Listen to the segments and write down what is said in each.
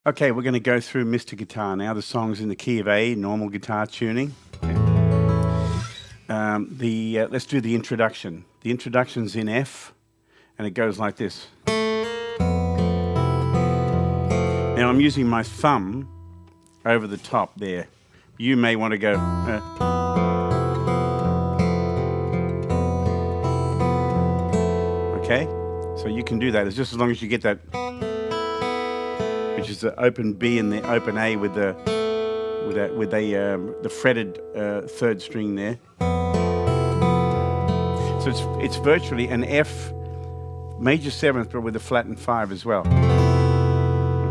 Okay, we're going to go through Mr. Guitar now. The song's in the key of A, normal guitar tuning. Let's do the introduction. The introduction's in F, and it goes like this. Now I'm using my thumb over the top there. You may want to go. Okay, so you can do that. It's just as long as you get that, which is the open B and the open A with the fretted third string there. So it's virtually an F major seventh, but with a flattened 5 as well.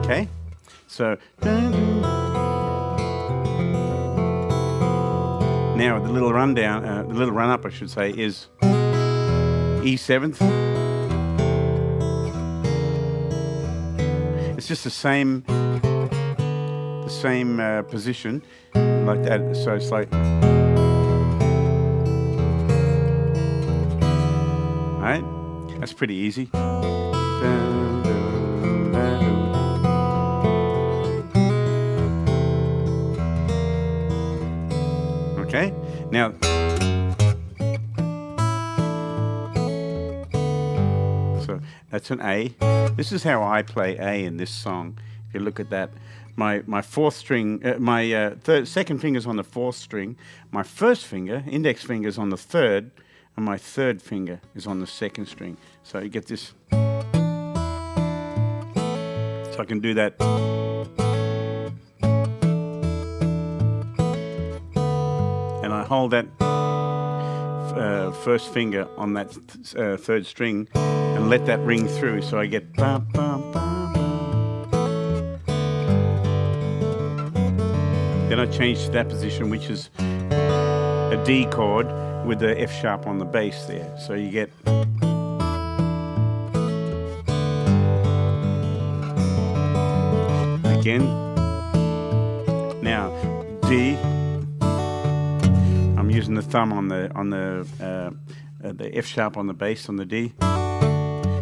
Okay, so now the little rundown, the little run up, I should say, is E seventh. It's just the same position like that. So it's like, right? That's pretty easy. Okay. Now, so that's an A. This is how I play A in this song. If you look at that, my fourth string, second finger's on the fourth string. My first finger, index finger's on the third, and my third finger is on the second string. So you get this. So I can do that. And I hold that first finger on that third string and let that ring through. So I get ba, ba, ba, ba. Then I change to that position, which is a D chord with the F sharp on the bass there. So you get again. Now D. I'm using the thumb on the F sharp on the bass on the D.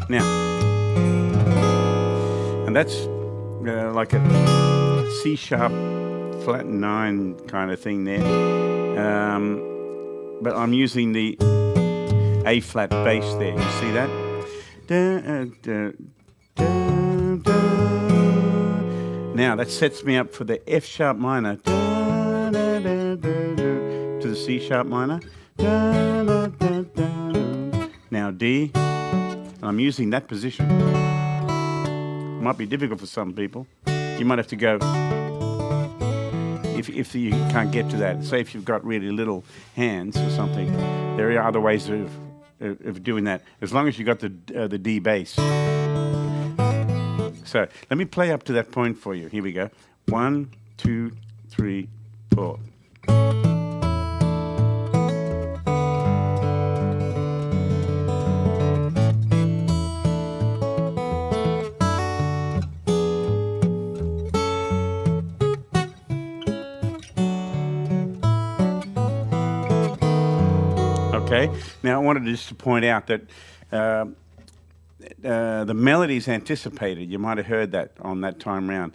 Now, and that's like a C sharp flat 9 kind of thing there. But I'm using the A flat bass there. You see that? Now that sets me up for the F sharp minor to the C sharp minor. Now D. I'm using that position. Might be difficult for some people. You might have to go. If you can't get to that, say if you've got really little hands or something, there are other ways of doing that, as long as you got the D bass. So let me play up to that point for you. Here we go. 1, 2, 3, 4. Okay. Now I wanted just to point out that the melody's anticipated. You might have heard that on that time round.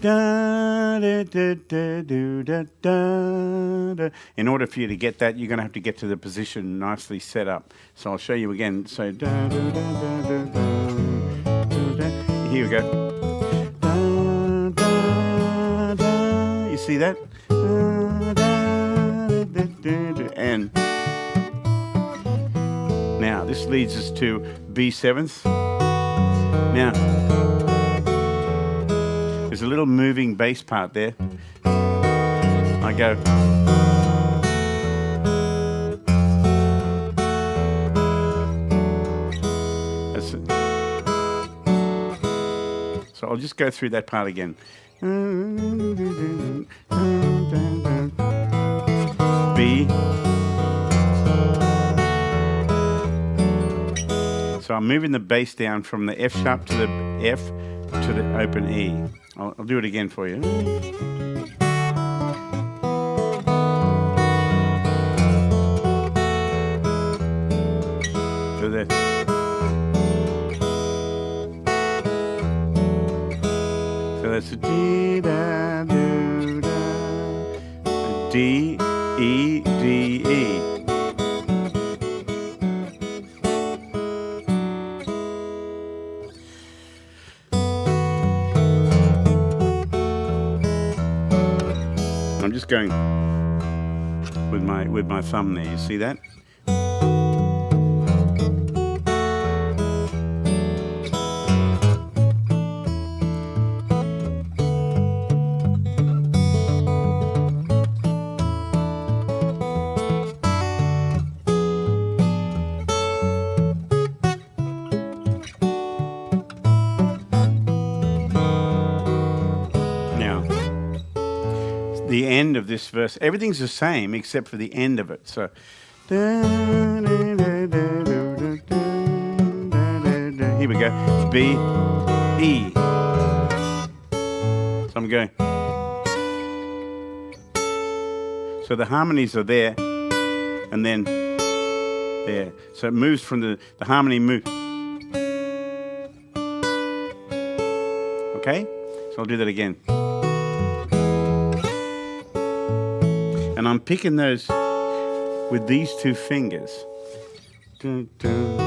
Da, da, da, da, da, da, da. In order for you to get that, you're going to have to get to the position nicely set up. So I'll show you again. So da, da, da, da, da, da, da. Here we go. Da, da, da. You see that? Da, da, da, da, da. And now, this leads us to B seventh. Now, there's a little moving bass part there. I go. That's it. So I'll just go through that part again. B. So I'm moving the bass down from the F sharp to the F to the open E. I'll do it again for you. So that. So that's a D, da, do, da. D, E, D, E. I'm just going with my thumb there. You see that? The end of this verse, everything's the same except for the end of it. So, here we go. B, E. So I'm going. So the harmonies are there, and then there. So it moves from the harmony move. Okay? So I'll do that again. And I'm picking those with these two fingers. Dun, dun.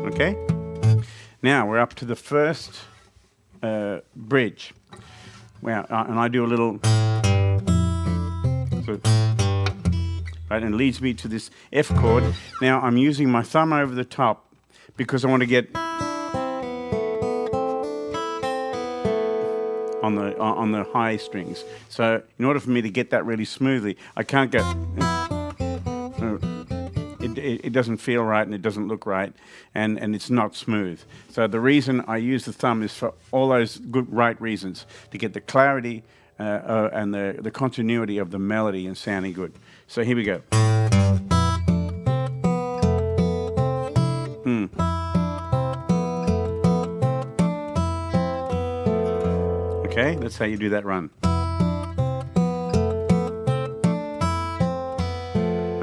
Okay? Now we're up to the first bridge. Well, and I do a little... So, right, and it leads me to this F chord. Now I'm using my thumb over the top because I want to get... on the high strings. So in order for me to get that really smoothly, I can't go... It doesn't feel right and it doesn't look right, and it's not smooth. So the reason I use the thumb is for all those good right reasons, to get the clarity and the continuity of the melody and sounding good. So here we go. Okay, that's how you do that run.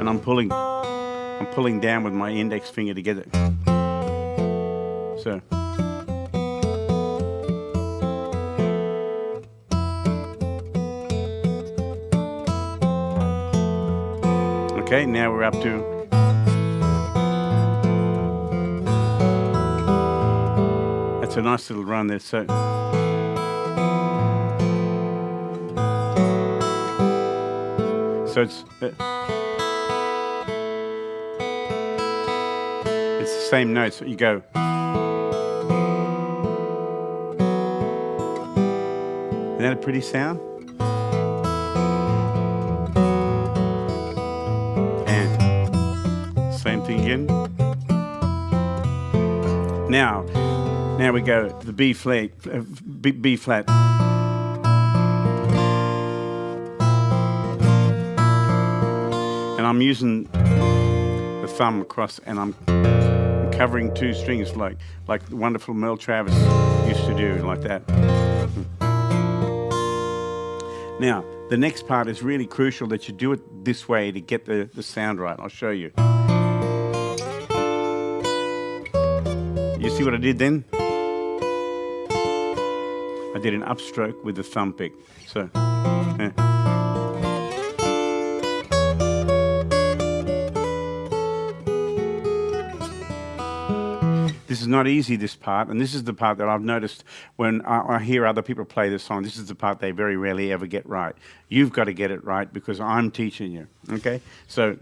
And I'm pulling down with my index finger to get it. So. Okay, now we're up to... That's a nice little run there, so... So it's the same notes. You go. Isn't that a pretty sound? And same thing again. Now we go to the B flat. B flat. And I'm using the thumb across, and I'm covering two strings like the wonderful Merle Travis used to do, like that. Now, the next part is really crucial that you do it this way to get the sound right. I'll show you. You see what I did then? I did an upstroke with the thumb pick. So, yeah. This is not easy, this part, and this is the part that I've noticed when I hear other people play this song. This is the part they very rarely ever get right. You've got to get it right because I'm teaching you, okay? So,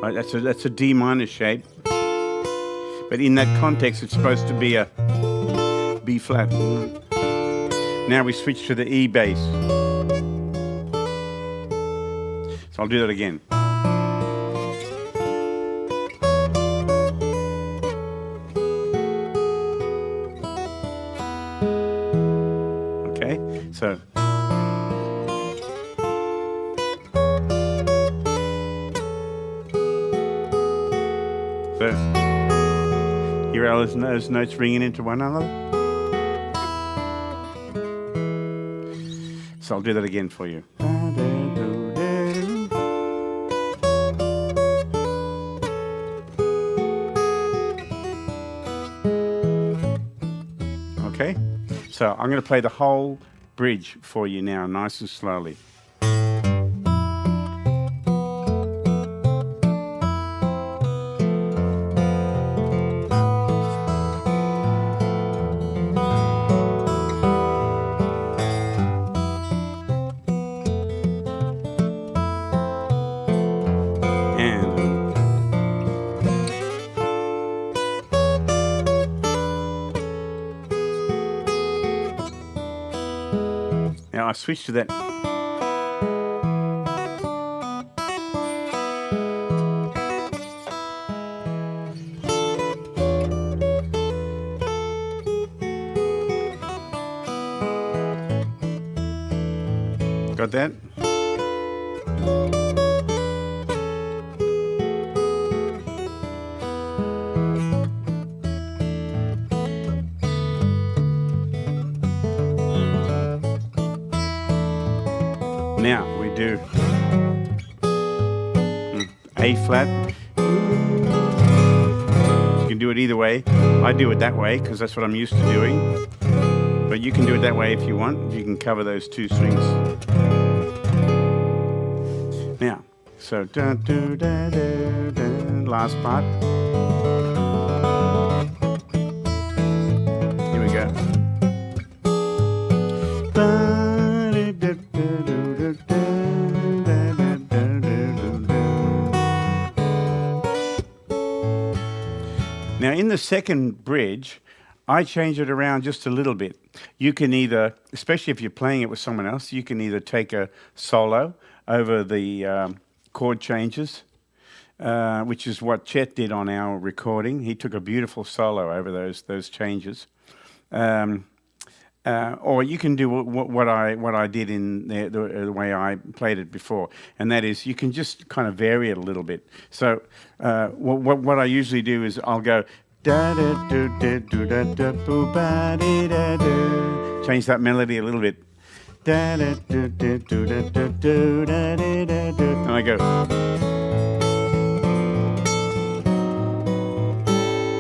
right, that's a D minor shape, but in that context, it's supposed to be a B flat. Now we switch to the E bass. So I'll do that again. So, here are those notes ringing into one another. So I'll do that again for you. Okay? So I'm going to play the whole bridge for you now, nice and slowly. Now I switch to that. Got that? Now we do A flat. You can do it either way. I do it that way because that's what I'm used to doing. But you can do it that way if you want. You can cover those two strings. Now, so da, da, da, da, da, last part. Here we go. Now, in the second bridge, I change it around just a little bit. You can either, especially if you're playing it with someone else, you can either take a solo over the chord changes, which is what Chet did on our recording. He took a beautiful solo over those changes. Or you can do what I did in the way I played it before, and that is you can just kind of vary it a little bit. So what I usually do is I'll go da da do da do da da boo ba dee da do. Change that melody a little bit. Da da do da do da da do da dee da do. And I go,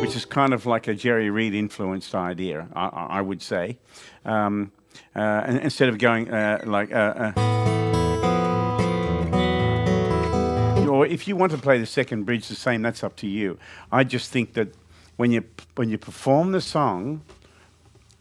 which is kind of like a Jerry Reed influenced idea, I would say. And instead of going or if you want to play the second bridge the same, that's up to you. I just think that when you perform the song,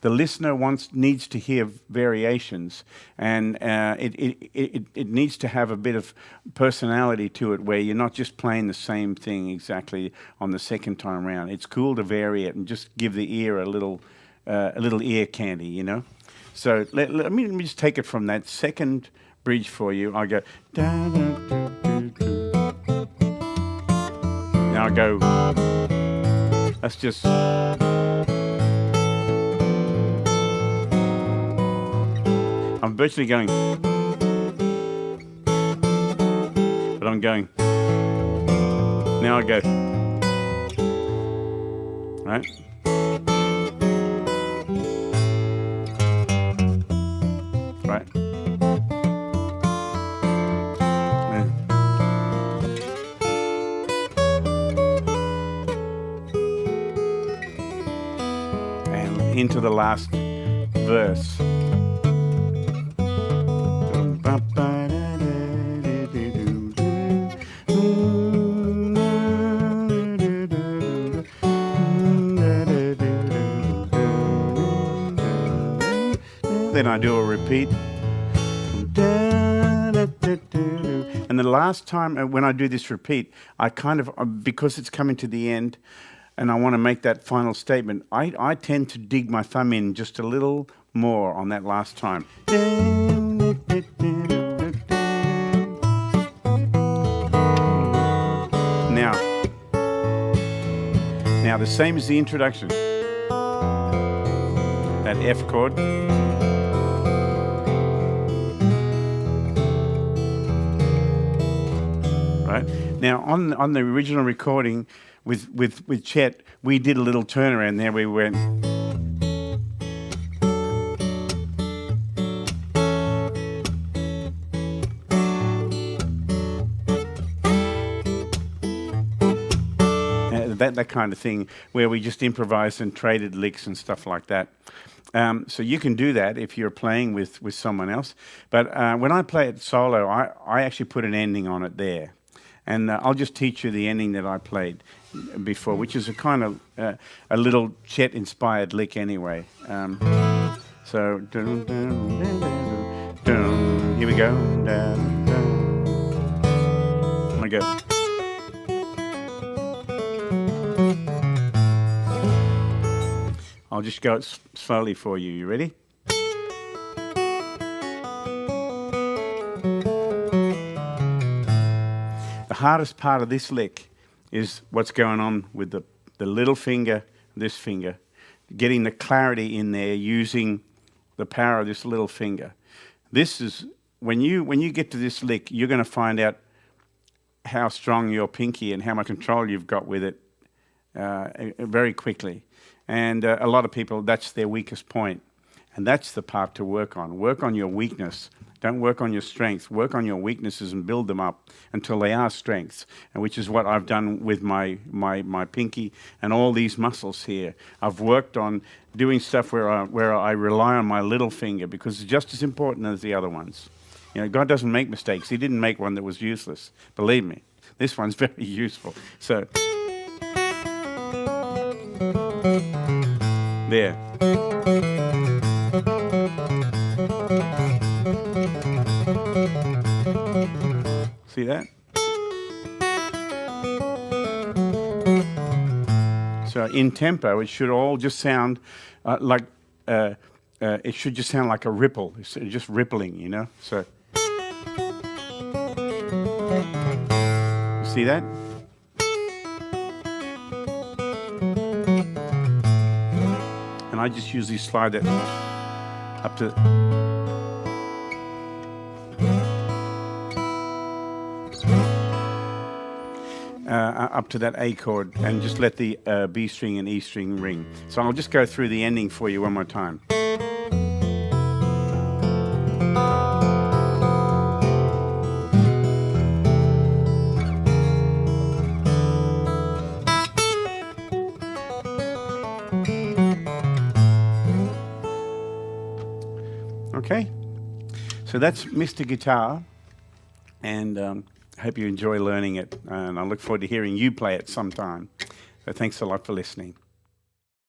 the listener needs to hear variations, and it needs to have a bit of personality to it, where you're not just playing the same thing exactly on the second time round. It's cool to vary it and just give the ear a little ear candy, you know. So let me just take it from that second bridge for you. I go da, da, da, da, da. Now I go. That's just. I'm virtually going, but I'm going. Now I go, right? Right. Yeah. And into the last verse. Then I do a repeat. And the last time when I do this repeat, I kind of, because it's coming to the end and I want to make that final statement, I tend to dig my thumb in just a little more on that last time. Now the same as the introduction. That F chord. Right? Now on the original recording with Chet, we did a little turnaround there. We went. That kind of thing, where we just improvised and traded licks and stuff like that. So you can do that if you're playing with someone else. But when I play it solo, I actually put an ending on it there. And I'll just teach you the ending that I played before, which is a kind of a little Chet-inspired lick anyway. So, dun, dun, dun, dun, dun. Here we go. Dun, dun. I go. I'll just go slowly for you. You ready? The hardest part of this lick is what's going on with the little finger, this finger, getting the clarity in there using the power of this little finger. This is, when you get to this lick, you're going to find out how strong your pinky and how much control you've got with it very quickly. And a lot of people, that's their weakest point. And that's the part to work on. Work on your weakness. Don't work on your strength. Work on your weaknesses and build them up until they are strengths, and which is what I've done with my pinky and all these muscles here. I've worked on doing stuff where I rely on my little finger because it's just as important as the other ones. You know, God doesn't make mistakes. He didn't make one that was useless. Believe me, this one's very useful. So, there. See that? So in tempo, it should all just sound like it should just sound like a ripple. It's just rippling, you know. So see that? And I just usually slide that up to. Up to that A chord, and just let the B string and E string ring. So I'll just go through the ending for you one more time. Okay, so that's Mr. Guitar, and I hope you enjoy learning it, and I look forward to hearing you play it sometime. So thanks a lot for listening.